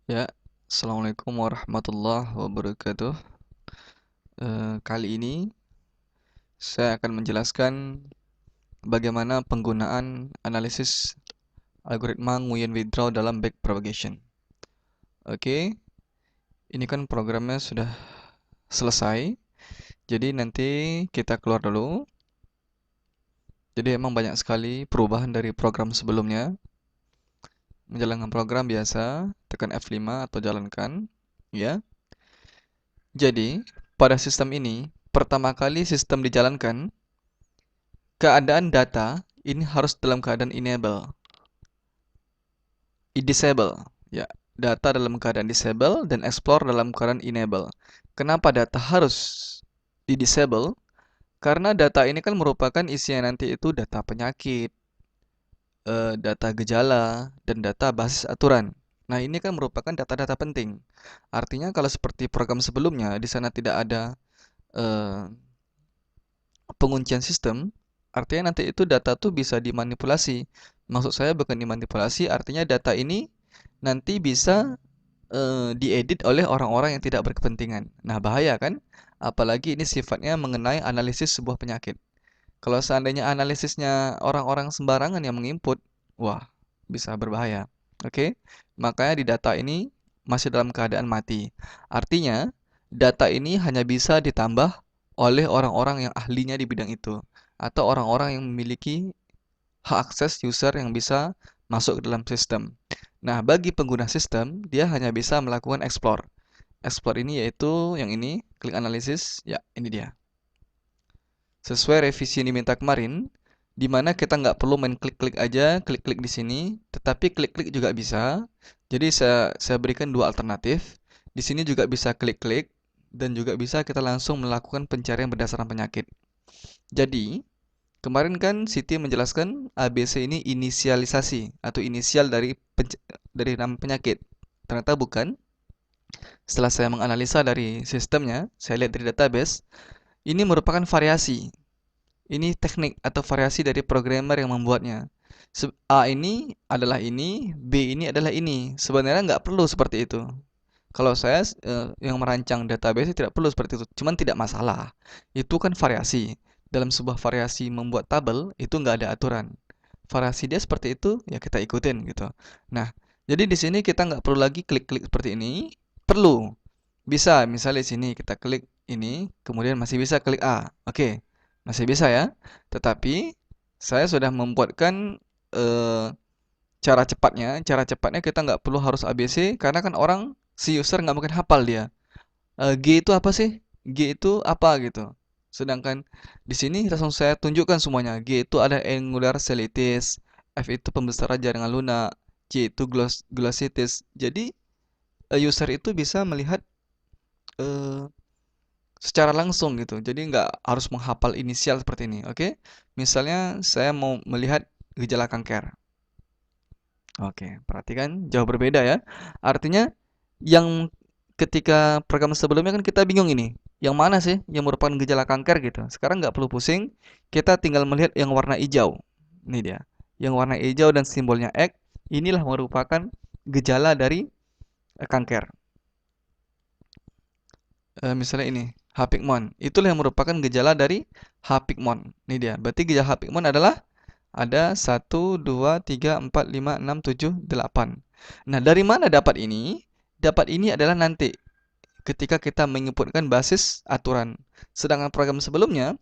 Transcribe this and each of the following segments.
Ya, Assalamualaikum warahmatullahi wabarakatuh. Kali ini saya akan menjelaskan bagaimana penggunaan analisis algoritma Nguyen Withdraw dalam back propagation. Oke, ini kan programnya sudah selesai. Jadi nanti kita keluar dulu. Jadi emang banyak sekali perubahan dari program sebelumnya. Menjalankan program biasa, tekan F5 atau jalankan, ya. Jadi, pada sistem ini, pertama kali sistem dijalankan, keadaan data ini harus dalam keadaan disable. Ya, data dalam keadaan disable dan explore dalam keadaan enable. Kenapa data harus di disable? Karena data ini kan merupakan isinya nanti itu data penyakit, data gejala, dan data basis aturan. Nah, ini kan merupakan data-data penting. Artinya kalau seperti program sebelumnya, di sana tidak ada eh, penguncian sistem, artinya nanti itu data tuh bisa dimanipulasi. Maksud saya bukan dimanipulasi, artinya data ini nanti bisa diedit oleh orang-orang yang tidak berkepentingan. Nah, bahaya kan? Apalagi ini sifatnya mengenai analisis sebuah penyakit. Kalau seandainya analisisnya orang-orang sembarangan yang menginput, wah, bisa berbahaya. Oke? Makanya di data ini masih dalam keadaan mati. Artinya, data ini hanya bisa ditambah oleh orang-orang yang ahlinya di bidang itu atau orang-orang yang memiliki hak akses user yang bisa masuk ke dalam sistem. Nah, bagi pengguna sistem, dia hanya bisa melakukan explore. Explore ini yaitu yang ini, klik analisis, ya ini dia. Sesuai revisi yang diminta kemarin, di mana kita nggak perlu main klik-klik aja, klik-klik di sini, tetapi klik-klik juga bisa. Jadi saya berikan dua alternatif. Di sini juga bisa klik-klik dan juga bisa kita langsung melakukan pencarian berdasarkan penyakit. Jadi, kemarin kan Siti menjelaskan ABC ini inisialisasi atau inisial dari nama penyakit. Ternyata bukan. Setelah saya menganalisa dari sistemnya, saya lihat dari database, ini merupakan variasi. Ini teknik atau variasi dari programmer yang membuatnya. A ini adalah ini, B ini adalah ini. Sebenarnya nggak perlu seperti itu. Kalau saya yang merancang database tidak perlu seperti itu, cuman tidak masalah. Itu kan variasi. Dalam sebuah variasi membuat tabel itu nggak ada aturan. Variasi dia seperti itu, ya kita ikutin gitu. Nah, jadi di sini kita nggak perlu lagi klik-klik seperti ini. Perlu. Bisa, misalnya di sini kita klik ini, kemudian masih bisa klik A. Oke, masih bisa ya. Tetapi saya sudah membuatkan eh, cara cepatnya. Cara cepatnya kita nggak perlu harus ABC karena kan orang si user nggak mungkin hafal dia. G itu apa sih? G itu apa gitu. Sedangkan di sini langsung saya tunjukkan semuanya. G itu ada angular cellitis, F itu pembesaran jaringan lunak, G itu glossitis. Jadi user itu bisa melihat eh, secara langsung gitu. Jadi nggak harus menghafal inisial seperti ini. Oke? Misalnya saya mau melihat gejala kanker. Oke, perhatikan jauh berbeda ya. Artinya yang ketika program sebelumnya kan kita bingung ini. Yang mana sih yang merupakan gejala kanker gitu. Sekarang nggak perlu pusing, kita tinggal melihat yang warna hijau. Ini dia. Yang warna hijau dan simbolnya X, inilah merupakan gejala dari kanker. Misalnya ini, Hapikmon. Itulah yang merupakan gejala dari Hapikmon. Ini dia. Berarti gejala Hapikmon adalah ada 1, 2, 3, 4, 5, 6, 7, 8. Nah, dari mana dapat ini? Dapat ini adalah nanti ketika kita menginputkan basis aturan. Sedangkan program sebelumnya,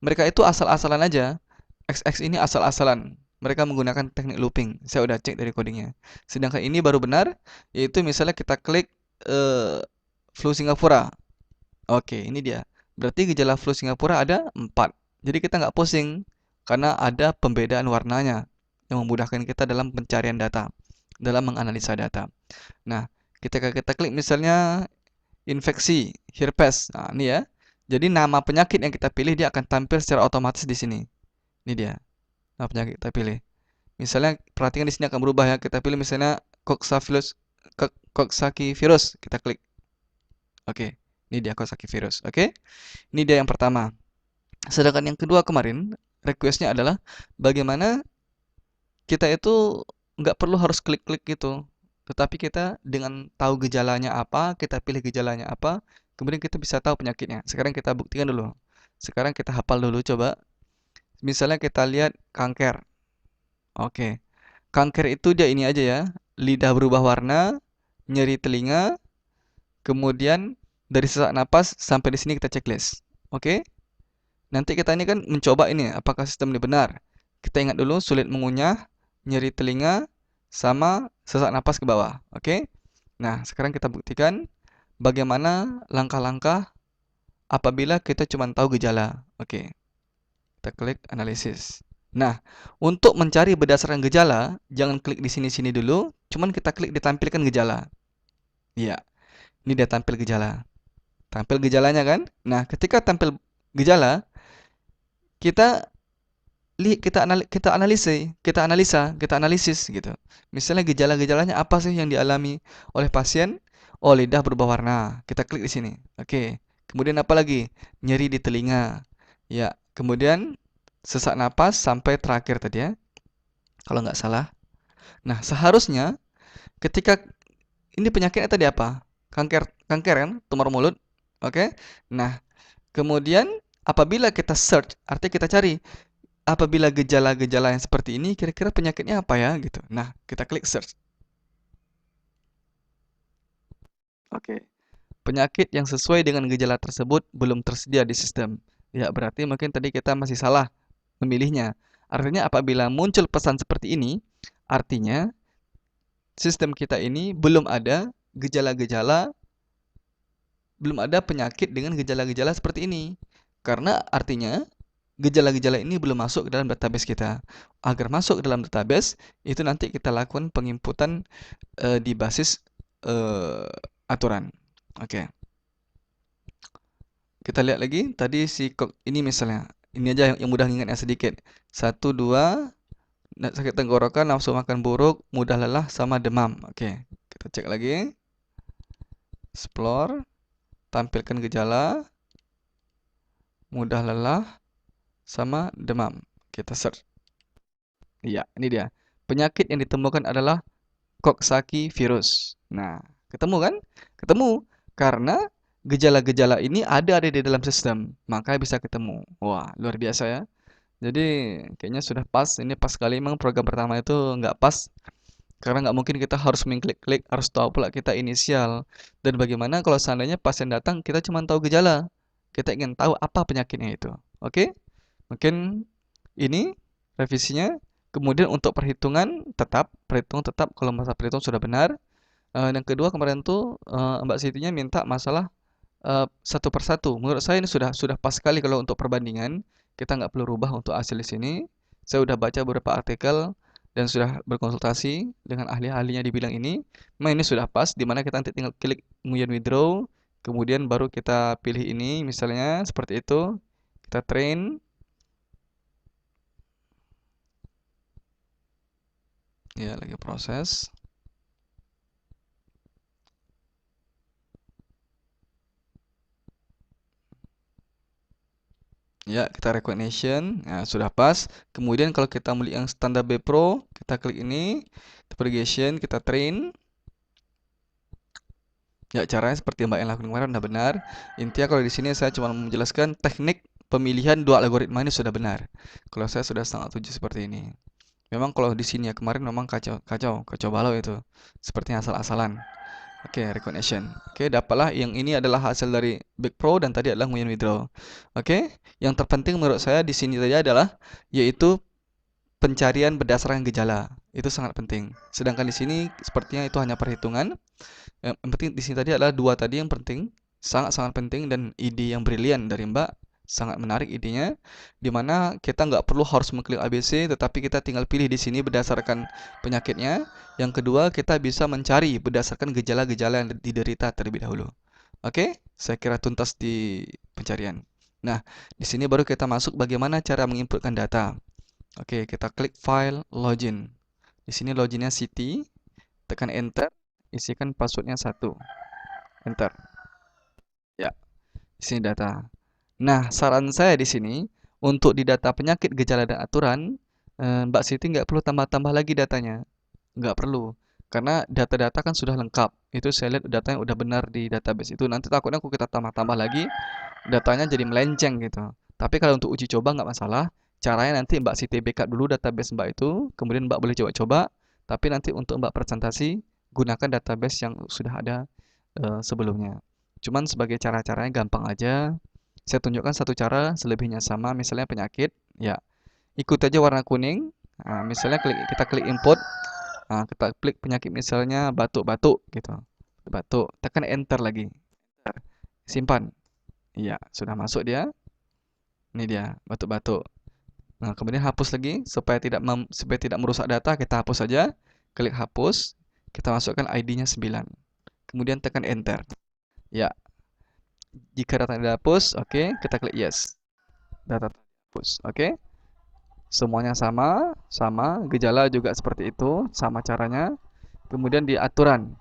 mereka itu asal-asalan aja. XX ini asal-asalan. Mereka menggunakan teknik looping. Saya udah cek dari codingnya. Sedangkan ini baru benar, yaitu misalnya kita klik flu Singapura. Oke, ini dia. Berarti gejala flu Singapura ada 4. Jadi kita nggak pusing karena ada pembedaan warnanya yang memudahkan kita dalam pencarian data, dalam menganalisa data. Nah, ketika kita klik misalnya infeksi, herpes. Nah, ini ya. Jadi nama penyakit yang kita pilih dia akan tampil secara otomatis di sini. Ini dia. Nama penyakit kita pilih. Misalnya perhatikan di sini akan berubah ya. Kita pilih misalnya Coxsackie virus. Kita klik. Oke. Ini dia Coxsackie virus. Oke. Ini dia yang pertama. Sedangkan yang kedua kemarin, requestnya adalah bagaimana kita itu nggak perlu harus klik-klik gitu. Tetapi kita dengan tahu gejalanya apa, kita pilih gejalanya apa, kemudian kita bisa tahu penyakitnya. Sekarang kita buktikan dulu. Sekarang kita hafal dulu coba. Misalnya kita lihat kanker. Oke. Kanker itu dia ini aja ya. Lidah berubah warna, nyeri telinga, kemudian dari sesak napas sampai di sini kita checklist. Oke? Nanti kita ini kan mencoba ini apakah sistem ini benar. Kita ingat dulu sulit mengunyah, nyeri telinga, sama sesak napas ke bawah. Oke? Nah, sekarang kita buktikan bagaimana langkah-langkah apabila kita cuma tahu gejala. Oke. Kita klik analisis. Nah, untuk mencari berdasarkan gejala, jangan klik di sini-sini dulu, cuman kita klik ditampilkan gejala. Iya, ini dia tampil gejala. Tampil gejalanya kan? Nah, ketika tampil gejala, kita kita analisis gitu. Misalnya gejala-gejalanya apa sih yang dialami oleh pasien? Oh, lidah berubah warna. Kita klik di sini. Oke. Kemudian apa lagi? Nyeri di telinga. Ya, kemudian sesak napas sampai terakhir tadi ya. Kalau nggak salah. Nah, seharusnya ketika ini penyakitnya tadi apa? Kanker kan, tumor mulut. Oke. Nah, kemudian apabila kita search, artinya kita cari apabila gejala-gejala yang seperti ini, kira-kira penyakitnya apa ya gitu. Nah, kita klik search. Oke. Penyakit yang sesuai dengan gejala tersebut belum tersedia di sistem. Ya, berarti mungkin tadi kita masih salah memilihnya. Artinya apabila muncul pesan seperti ini, artinya sistem kita ini belum ada gejala-gejala, belum ada penyakit dengan gejala-gejala seperti ini. Karena artinya gejala-gejala ini belum masuk ke dalam database kita. Agar masuk ke dalam database, itu nanti kita lakukan penginputan di basis aturan. Oke. Kita lihat lagi, tadi si ini misalnya. Ini aja yang mudah ingatnya sedikit. 1, 2, sakit tenggorokan, nafsu makan buruk, mudah lelah, sama demam. Oke, kita cek lagi. Explore, tampilkan gejala, mudah lelah, sama demam. Kita search. Iya, ini dia. Penyakit yang ditemukan adalah Coxsackie virus. Nah, ketemu kan? Ketemu. Karena gejala-gejala ini ada di dalam sistem. Maka bisa ketemu. Wah, luar biasa ya. Jadi, kayaknya sudah pas. Ini pas sekali. Memang program pertama itu nggak pas. Karena nggak mungkin kita harus mengklik-klik, harus tahu pula kita inisial. Dan bagaimana kalau seandainya pasien datang, kita cuma tahu gejala. Kita ingin tahu apa penyakitnya itu. Oke? Mungkin ini revisinya. Kemudian untuk perhitungan tetap kalau masalah perhitungan sudah benar. Dan kedua kemarin tuh Mbak Sitinya minta masalah satu persatu. Menurut saya ini sudah pas sekali kalau untuk perbandingan. Kita nggak perlu rubah untuk hasil di sini. Saya sudah baca beberapa artikel dan sudah berkonsultasi dengan ahli-ahlinya di bidang ini. Memang ini sudah pas, di mana kita nanti tinggal klik kemudian withdraw, kemudian baru kita pilih ini, misalnya seperti itu. Kita train. Ya, lagi proses. Ya, kita recognition. Nah, sudah pas. Kemudian kalau kita melihat yang standar B Pro, kita klik ini, navigation, kita train. Ya, caranya seperti Mbak yang lakukan kemarin sudah benar. Intinya kalau di sini saya cuma menjelaskan teknik pemilihan dua algoritma ini sudah benar. Kalau saya sudah sangat setuju seperti ini. Memang kalau di sini ya kemarin memang kacau balau itu. Sepertinya asal-asalan. Oke, recognition. Oke, dapatlah yang ini adalah hasil dari Big Pro dan tadi adalah Nguyen Withdraw. Oke, yang terpenting menurut saya di sini saja adalah yaitu pencarian berdasarkan gejala. Itu sangat penting. Sedangkan di sini sepertinya itu hanya perhitungan. Yang penting di sini tadi adalah dua tadi yang penting, sangat-sangat penting dan ide yang brilian dari Mbak. Sangat menarik idenya, dimana kita nggak perlu harus mengklik ABC, tetapi kita tinggal pilih di sini berdasarkan penyakitnya. Yang kedua, kita bisa mencari berdasarkan gejala-gejala yang diderita terlebih dahulu. Oke, saya kira tuntas di pencarian. Nah, di sini baru kita masuk bagaimana cara menginputkan data. Oke, kita klik file login. Di sini loginnya Siti, tekan enter, isikan passwordnya 1. Enter. Ya, di sini data. Nah, saran saya di sini untuk di data penyakit, gejala dan aturan, Mbak Siti nggak perlu tambah-tambah lagi datanya, nggak perlu. Karena data-data kan sudah lengkap. Itu saya lihat datanya udah benar di database itu. Nanti takutnya aku kita tambah-tambah lagi, datanya jadi melenceng gitu. Tapi kalau untuk uji coba nggak masalah. Caranya nanti Mbak Siti backup dulu database Mbak itu, kemudian Mbak boleh coba-coba. Tapi nanti untuk Mbak presentasi, gunakan database yang sudah ada sebelumnya. Cuman sebagai cara-caranya gampang aja. Saya tunjukkan satu cara, selebihnya sama. Misalnya penyakit, ya ikut aja warna kuning. Nah, misalnya kita klik input, nah, kita klik penyakit misalnya batuk-batuk gitu. Batuk, tekan enter lagi. Simpan. Iya, sudah masuk dia. Ini dia, batuk-batuk. Nah, kemudian hapus lagi supaya tidak merusak data, kita hapus saja. Klik hapus, kita masukkan ID-nya 9. Kemudian tekan enter. Ya, jika data dihapus, oke, kita klik yes. Data dihapus, oke. Semuanya sama, gejala juga seperti itu, sama caranya. Kemudian di aturan.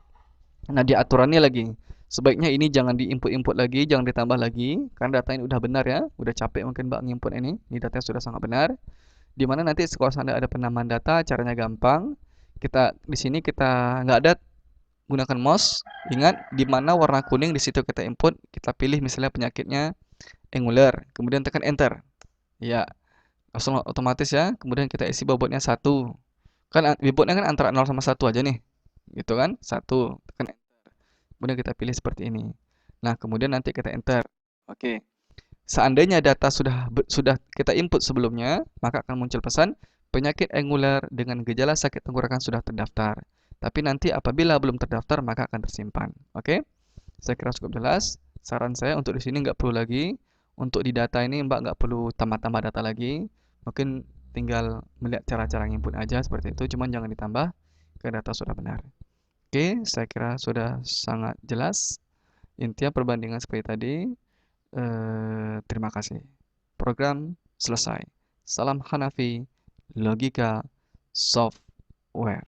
Nah, di aturannya lagi, sebaiknya ini jangan diinput-input lagi, jangan ditambah lagi, karena data ini udah benar ya, udah capek mungkin Mbak nginput ini datanya sudah sangat benar. Di mana nanti kalau seandainya ada penambahan data, caranya gampang. Di sini kita nggak ada gunakan mouse. Ingat, di mana warna kuning di situ kita input, kita pilih misalnya penyakitnya angular, kemudian tekan enter. Ya, langsung otomatis ya. Kemudian kita isi bobotnya 1. Kan bobotnya kan antara 0 sama 1 aja nih. Gitu kan? 1. Tekan enter. Kemudian kita pilih seperti ini. Nah, kemudian nanti kita enter. Oke. Seandainya data sudah kita input sebelumnya, maka akan muncul pesan penyakit angular dengan gejala sakit tenggorokan sudah terdaftar. Tapi nanti apabila belum terdaftar, maka akan tersimpan. Oke? Saya kira cukup jelas. Saran saya untuk di sini nggak perlu lagi. Untuk di data ini Mbak nggak perlu tambah-tambah data lagi. Mungkin tinggal melihat cara-cara input aja seperti itu. Cuman jangan ditambah ke data sudah benar. Oke, saya kira sudah sangat jelas. Intinya perbandingan seperti tadi. Terima kasih. Program selesai. Salam Hanafi, Logika Software.